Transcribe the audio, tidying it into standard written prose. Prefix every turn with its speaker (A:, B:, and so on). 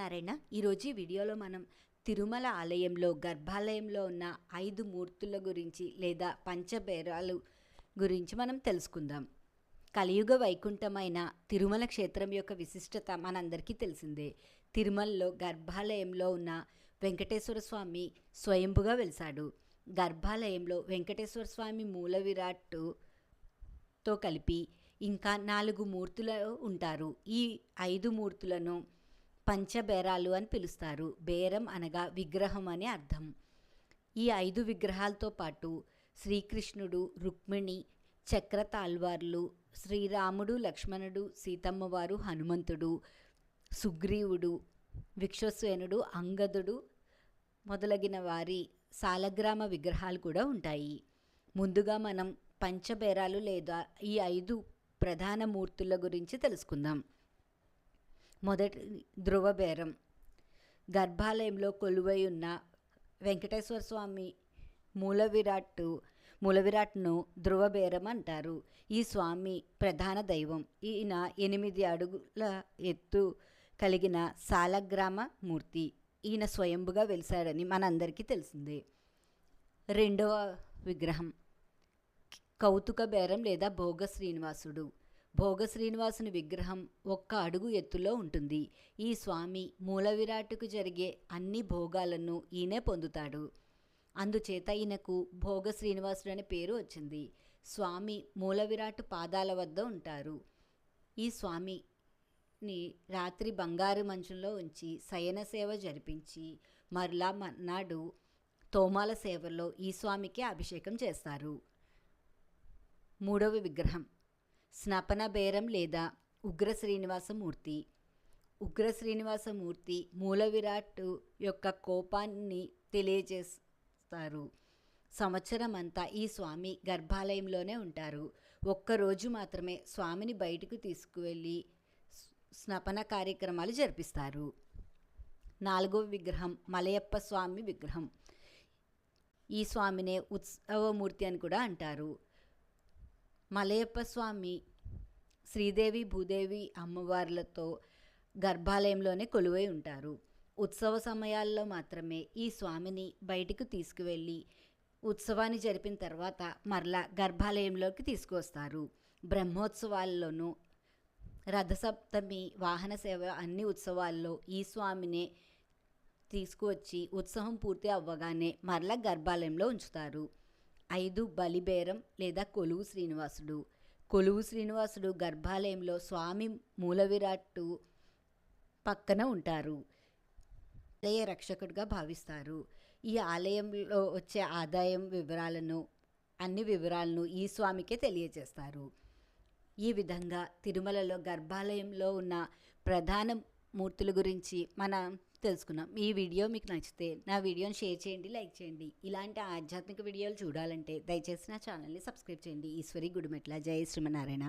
A: శ్రీమన్నారాయణ. ఈరోజు ఈ వీడియోలో మనం తిరుమల ఆలయంలో గర్భాలయంలో ఉన్న 5 మూర్తుల గురించి లేదా పంచబేరాలు గురించి మనం తెలుసుకుందాం. కలియుగ వైకుంఠమైన తిరుమల క్షేత్రం యొక్క విశిష్టత మనందరికీ తెలిసిందే. తిరుమలలో గర్భాలయంలో ఉన్న వెంకటేశ్వర స్వామి స్వయంభుగా వెలిశాడు. గర్భాలయంలో వెంకటేశ్వర స్వామి మూల విరాట్తో కలిపి ఇంకా 4 మూర్తులు ఉంటారు. ఈ 5 మూర్తులను పంచబేరాలు అని పిలుస్తారు. బేరం అనగా విగ్రహం అని అర్థం. ఈ 5 విగ్రహాలతో పాటు శ్రీకృష్ణుడు, రుక్మిణి, చక్రతాళ్వార్లు, శ్రీరాముడు, లక్ష్మణుడు, సీతమ్మవారు, హనుమంతుడు, సుగ్రీవుడు, విశ్వసేనుడు, అంగదుడు మొదలగిన వారి సాలగ్రామ విగ్రహాలు కూడా ఉంటాయి. ముందుగా మనం పంచబేరాలు లేదా ఈ 5 ప్రధాన మూర్తుల గురించి తెలుసుకుందాం. మొదటి ధ్రువబేరం. గర్భాలయంలో కొలువై ఉన్న వెంకటేశ్వర స్వామి మూలవిరాట్ను ధ్రువబేరం అంటారు. ఈ స్వామి ప్రధాన దైవం. ఈయన 8 అడుగుల ఎత్తు కలిగిన సాలగ్రామ మూర్తి. ఈయన స్వయంభుగా వెలిశాడని మనందరికీ తెలిసిందే. రెండవ విగ్రహం కౌతుక బేరం లేదా భోగ శ్రీనివాసుడు. భోగ శ్రీనివాసుని విగ్రహం 1 అడుగు ఎత్తులో ఉంటుంది. ఈ స్వామి మూల విరాట్టుకు జరిగే అన్ని భోగాలను ఈయనే పొందుతాడు. అందుచేత ఈయనకు భోగ శ్రీనివాసుడు అనే పేరు వచ్చింది. స్వామి మూల విరాట్ పాదాల వద్ద ఉంటారు. ఈ స్వామిని రాత్రి బంగారు మంచంలో ఉంచి శయన సేవ జరిపించి మరలా మర్నాడు తోమాల సేవలో ఈ స్వామికి అభిషేకం చేస్తారు. మూడవ విగ్రహం స్నపన బేరం లేదా ఉగ్ర శ్రీనివాసమూర్తి. ఉగ్ర శ్రీనివాసమూర్తి మూల విరాట్ యొక్క కోపాన్ని తెలియజేస్తారు. సంవత్సరం అంతా ఈ స్వామి గర్భాలయంలోనే ఉంటారు. ఒక్కరోజు మాత్రమే స్వామిని బయటకు తీసుకువెళ్ళి స్నపన కార్యక్రమాలు జరిపిస్తారు. నాలుగవ విగ్రహం మలయప్ప స్వామి విగ్రహం. ఈ స్వామినే ఉత్సవమూర్తి అని కూడా అంటారు. మలయప్ప స్వామి శ్రీదేవి, భూదేవి అమ్మవార్లతో గర్భాలయంలోనే కొలువై ఉంటారు. ఉత్సవ సమయాల్లో మాత్రమే ఈ స్వామిని బయటికి తీసుకువెళ్ళి ఉత్సవాన్ని జరిపిన తర్వాత మరలా గర్భాలయంలోకి తీసుకువస్తారు. బ్రహ్మోత్సవాల్లోనూ, రథసప్తమి, వాహన సేవ అన్ని ఉత్సవాల్లో ఈ స్వామినే తీసుకువచ్చి ఉత్సవం పూర్తి అవ్వగానే మరలా గర్భాలయంలో ఉంచుతారు. 5 బలిబేరం లేదా కొలువు శ్రీనివాసుడు. కొలువు శ్రీనివాసుడు గర్భాలయంలో స్వామి మూల విరాట్టు పక్కన ఉంటారు. ఆలయ రక్షకుడిగా భావిస్తారు. ఈ ఆలయంలో వచ్చే ఆదాయం అన్ని వివరాలను ఈ స్వామికే తెలియజేస్తారు. ఈ విధంగా తిరుమలలో గర్భాలయంలో ఉన్న ప్రధాన మూర్తుల గురించి మనం తెలుసుకున్నాం. ఈ వీడియో మీకు నచ్చితే నా వీడియోని షేర్ చేయండి, లైక్ చేయండి. ఇలాంటి ఆధ్యాత్మిక వీడియోలు చూడాలంటే దయచేసి నా ఛానల్ని సబ్స్క్రైబ్ చేయండి. ఈశ్వరి గుడిమెట్ల. జై శ్రీమన్నారాయణ.